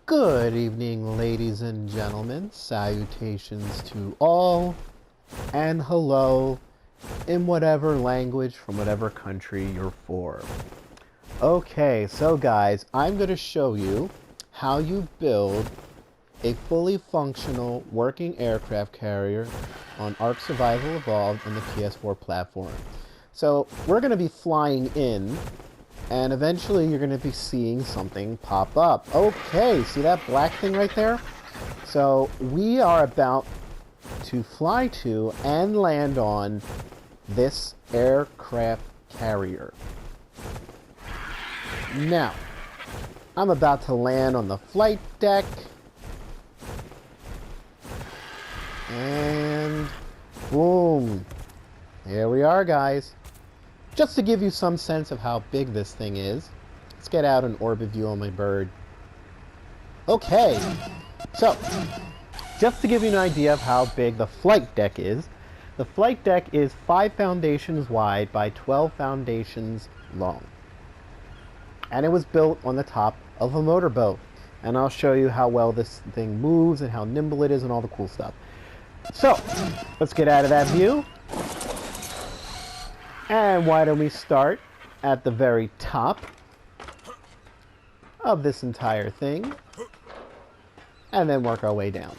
Good evening, ladies and gentlemen. Salutations to all, and hello in whatever language from whatever country you're for. Okay, so guys, I'm going to show you how you build a fully functional working aircraft carrier on Ark Survival Evolved on the PS4 platform. So we're going to be flying in, and eventually you're going to be seeing something pop up. Okay, see that black thing right there? So we are about to fly to and land on this aircraft carrier. Now, I'm about to land on the flight deck. And boom. Here we are, guys. Just to give you some sense of how big this thing is, let's get out an orbit view on my bird. Okay, so just to give you an idea of how big the flight deck is, the flight deck is 5 foundations wide by 12 foundations long. And it was built on the top of a motorboat. And I'll show you how well this thing moves and how nimble it is and all the cool stuff. So, let's get out of that view. And why don't we start at the very top of this entire thing and then work our way down.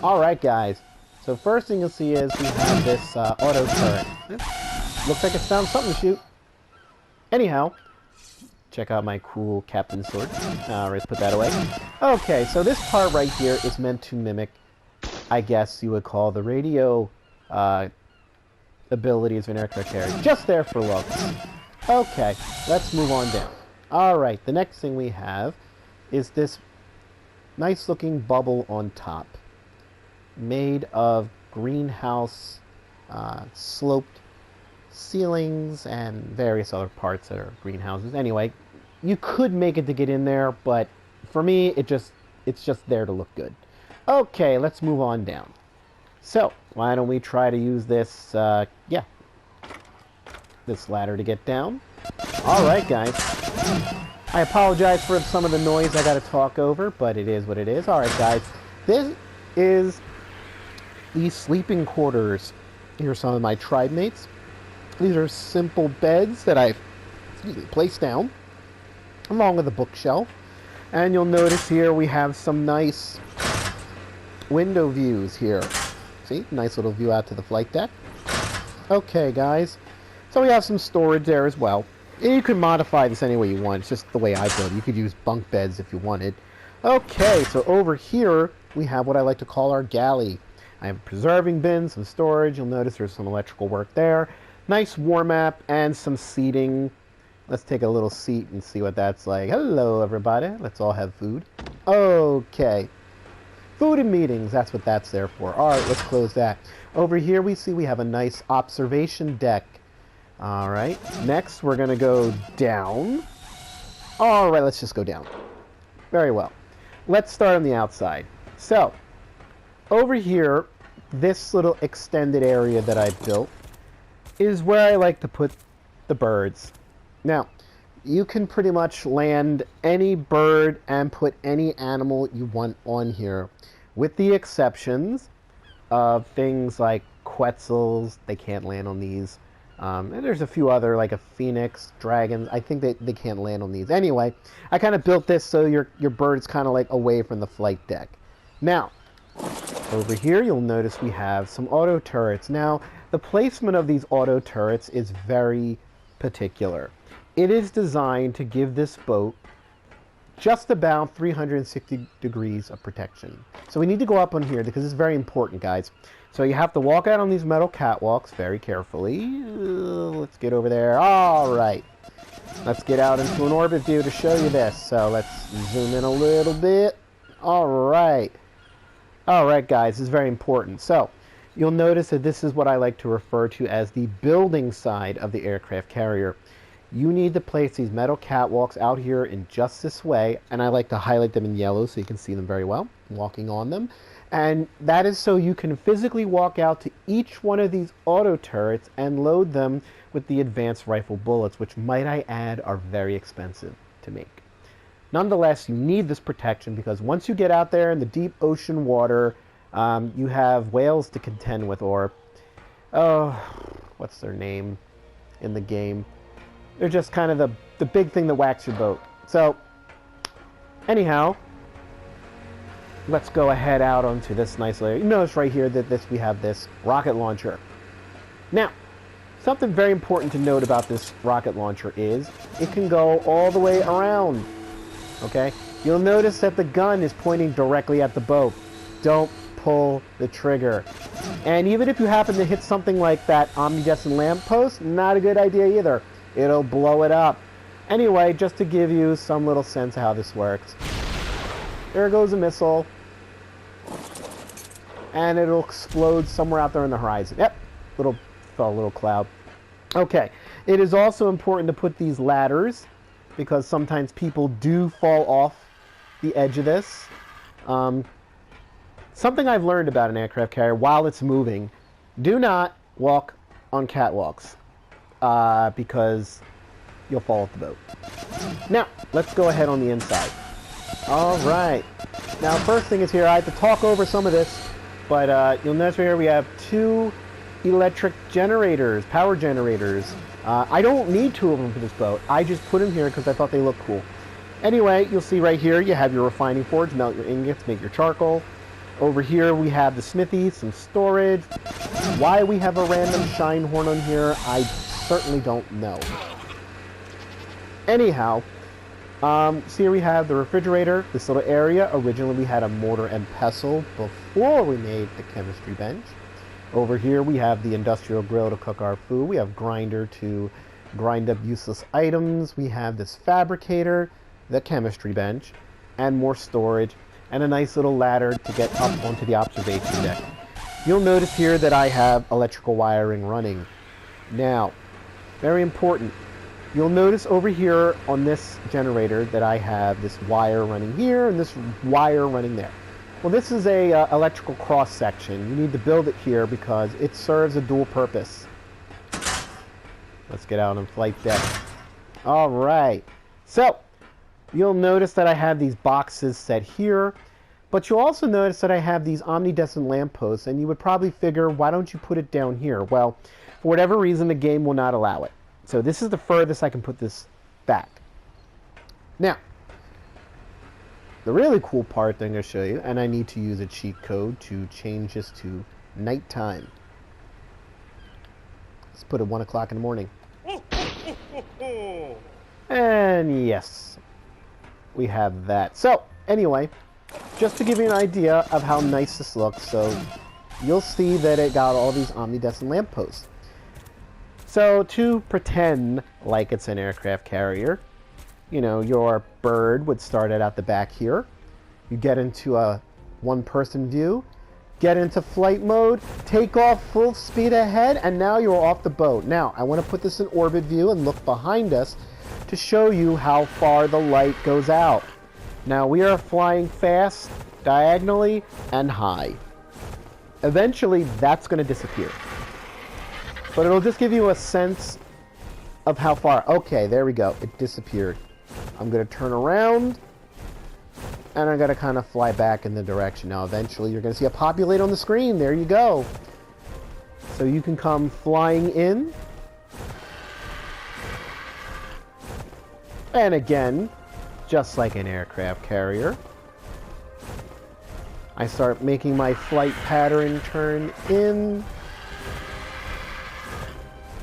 Alright guys, so first thing you'll see is we have this auto turret. Looks like it's found something to shoot. Anyhow, check out my cool captain sword. Alright, put that away. Okay, so this part right here is meant to mimic, I guess you would call the radio abilities of an aircraft carrier. Just there for looks. Okay, let's move on down. Alright, the next thing we have is this nice looking bubble on top. Made of greenhouse sloped ceilings and various other parts that are greenhouses. Anyway, you could make it to get in there, but for me, it's just there to look good. Okay, let's move on down. So, why don't we try to use this, this ladder to get down. Alright, guys. I apologize for some of the noise I gotta talk over, but it is what it is. Alright, guys. This is the sleeping quarters. Here are some of my tribe mates. These are simple beds that I've placed down, along with a bookshelf. And you'll notice here we have some nice window views here. See, nice little view out to the flight deck. Okay, guys. So we have some storage there as well. And you can modify this any way you want. It's just the way I build it. You could use bunk beds if you wanted. Okay, so over here we have what I like to call our galley. I have a preserving bin, some storage. You'll notice there's some electrical work there. Nice warm map and some seating. Let's take a little seat and see what that's like. Hello, everybody. Let's all have food. Okay. Food and meetings, that's what that's there for. Alright, let's close that. Over here we see we have a nice observation deck. Alright, next we're going to go down. Alright, let's just go down. Very well. Let's start on the outside. So, over here, this little extended area that I built is where I like to put the birds. Now, you can pretty much land any bird and put any animal you want on here, with the exceptions of things like quetzals. They can't land on these. And there's a few other, like a phoenix, dragons. I think they can't land on these. Anyway, I kind of built this so your bird's kind of like away from the flight deck. Now, over here you'll notice we have some auto turrets. Now, the placement of these auto turrets is very particular. It is designed to give this boat just about 360 degrees of protection. So we need to go up on here because it's very important, guys. So you have to walk out on these metal catwalks very carefully. Let's get over there. All right. Let's get out into an orbit view to show you this. So let's zoom in a little bit. All right. All right, guys. This is very important. So you'll notice that this is what I like to refer to as the building side of the aircraft carrier. You need to place these metal catwalks out here in just this way, and I like to highlight them in yellow so you can see them very well, walking on them. And that is so you can physically walk out to each one of these auto turrets and load them with the advanced rifle bullets, which, might I add, are very expensive to make. Nonetheless, you need this protection because once you get out there in the deep ocean water, you have whales to contend with, or, oh, what's their name in the game? They're just kind of the big thing that whacks your boat. So, anyhow, let's go ahead out onto this nice layer. You notice right here that we have this rocket launcher. Now, something very important to note about this rocket launcher is it can go all the way around. Okay? You'll notice that the gun is pointing directly at the boat. Don't pull the trigger. And even if you happen to hit something like that omnidescent lamppost, not a good idea either. It'll blow it up. Anyway, just to give you some little sense of how this works. There goes a missile. And it'll explode somewhere out there on the horizon. Yep, fell a little cloud. Okay, it is also important to put these ladders because sometimes people do fall off the edge of this. Something I've learned about an aircraft carrier while it's moving, do not walk on catwalks because you'll fall off the boat. Now, let's go ahead on the inside. All right. Now, first thing is here, I have to talk over some of this, but you'll notice right here we have 2 electric generators, power generators. I don't need 2 of them for this boat. I just put them here because I thought they looked cool. Anyway, you'll see right here you have your refining forge, melt your ingots, make your charcoal. Over here we have the smithy, some storage. Why we have a random shine horn on here, I certainly don't know. Anyhow, so here we have the refrigerator, this little area. Originally we had a mortar and pestle before we made the chemistry bench. Over here we have the industrial grill to cook our food. We have grinder to grind up useless items. We have this fabricator, the chemistry bench, and more storage, and a nice little ladder to get up onto the observation deck. You'll notice here that I have electrical wiring running. Now, very important, you'll notice over here on this generator that I have this wire running here and this wire running there. Well, this is a electrical cross section. You need to build it here because it serves a dual purpose. Let's get out on flight deck. All right. So, you'll notice that I have these boxes set here, but you'll also notice that I have these omnidescent lampposts, and you would probably figure, why don't you put it down here? Well, for whatever reason, the game will not allow it. So this is the furthest I can put this back. Now, the really cool part that I'm going to show you, and I need to use a cheat code to change this to nighttime. Let's put it 1 o'clock in the morning. And yes, we have that. So, anyway, just to give you an idea of how nice this looks, so you'll see that it got all these omnidescent lampposts. So, to pretend like it's an aircraft carrier, you know, your bird would start it out the back here. You get into a one-person view, get into flight mode, take off full speed ahead, and now you're off the boat. Now, I want to put this in orbit view and look behind us to show you how far the light goes out. Now, we are flying fast, diagonally, and high. Eventually, that's going to disappear. But it'll just give you a sense of how far. Okay, there we go. It disappeared. I'm going to turn around, and I'm going to kind of fly back in the direction. Now, eventually, you're going to see a populate on the screen. There you go. So you can come flying in. And again, just like an aircraft carrier, I start making my flight pattern turn in,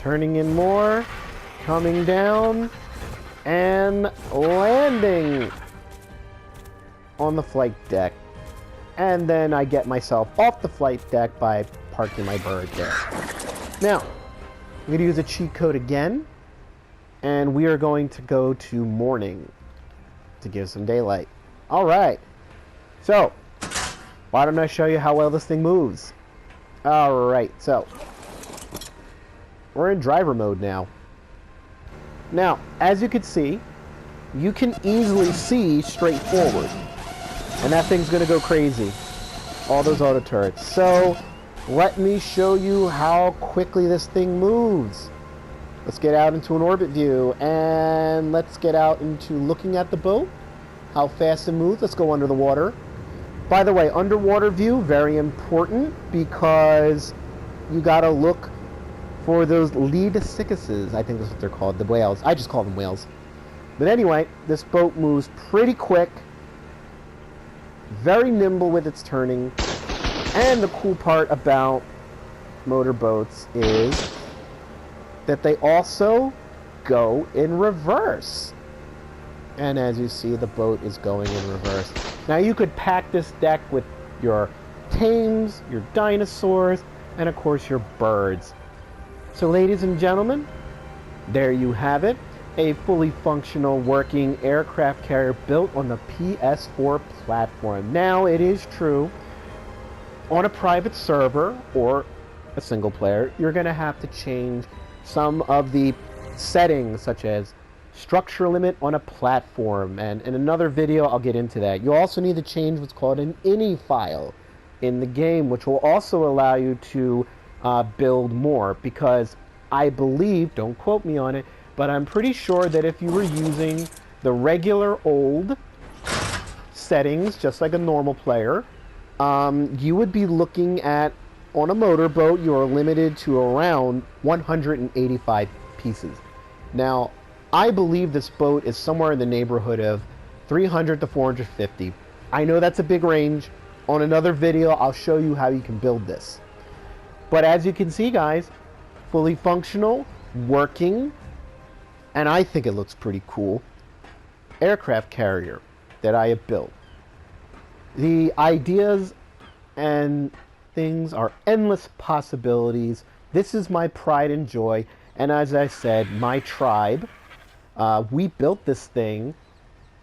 turning in more, coming down, and landing on the flight deck. And then I get myself off the flight deck by parking my bird there. Now, I'm going to use a cheat code again, and we are going to go to morning to give some daylight. All right. So, why don't I show you how well this thing moves? All right. So, we're in driver mode now. Now, as you can see, you can easily see straight forward. And that thing's going to go crazy. All those auto turrets. So, let me show you how quickly this thing moves. Let's get out into an orbit view. And let's get out into looking at the boat. how fast and smooth. Let's go under the water. By the way, underwater view, very important, because you gotta look for those leadsicuses. I think that's what they're called, the whales. I just call them whales. But anyway, this boat moves pretty quick, very nimble with its turning, and the cool part about motorboats is that they also go in reverse. And as you see, the boat is going in reverse. Now you could pack this deck with your tames, your dinosaurs, and of course your birds. So ladies and gentlemen, there you have it. A fully functional working aircraft carrier built on the PS4 platform. Now it is true, on a private server or a single player, you're going to have to change some of the settings, such as structure limit on a platform, and in another video I'll get into that. You also need to change what's called an ini file in the game, which will also allow you to build more, because I believe, don't quote me on it, but I'm pretty sure that if you were using the regular old settings, just like a normal player, you would be looking at, on a motorboat, you are limited to around 185 pieces. Now, I believe this boat is somewhere in the neighborhood of 300 to 450. I know that's a big range. On another video, I'll show you how you can build this. But as you can see, guys, fully functional, working, and I think it looks pretty cool, aircraft carrier that I have built. The ideas and things are endless possibilities. This is my pride and joy, and as I said, my tribe, we built this thing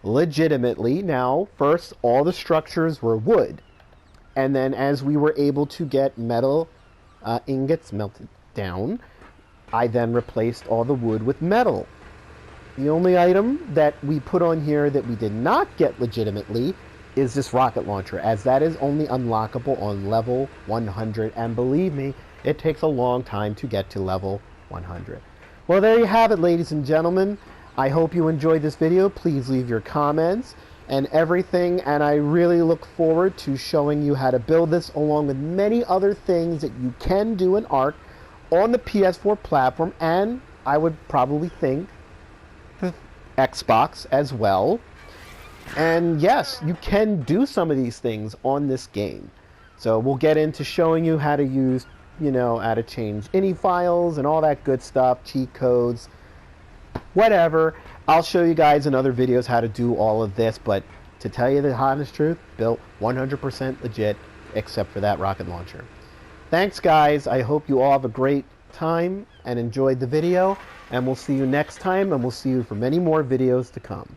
legitimately. Now, first, all the structures were wood, and then as we were able to get metal ingots melted down, I then replaced all the wood with metal. The only item that we put on here that we did not get legitimately is this rocket launcher, as that is only unlockable on level 100, and believe me, it takes a long time to get to level 100. Well, there you have it, ladies and gentlemen. I hope you enjoyed this video. Please leave your comments and everything, and I really look forward to showing you how to build this, along with many other things that you can do in Ark on the PS4 platform, and I would probably think the Xbox as well. And yes, you can do some of these things on this game. So we'll get into showing you how to use, how to change ini files and all that good stuff, cheat codes, whatever. I'll show you guys in other videos how to do all of this, but to tell you the honest truth, built 100% legit, except for that rocket launcher. Thanks, guys. I hope you all have a great time and enjoyed the video, and we'll see you next time, and we'll see you for many more videos to come.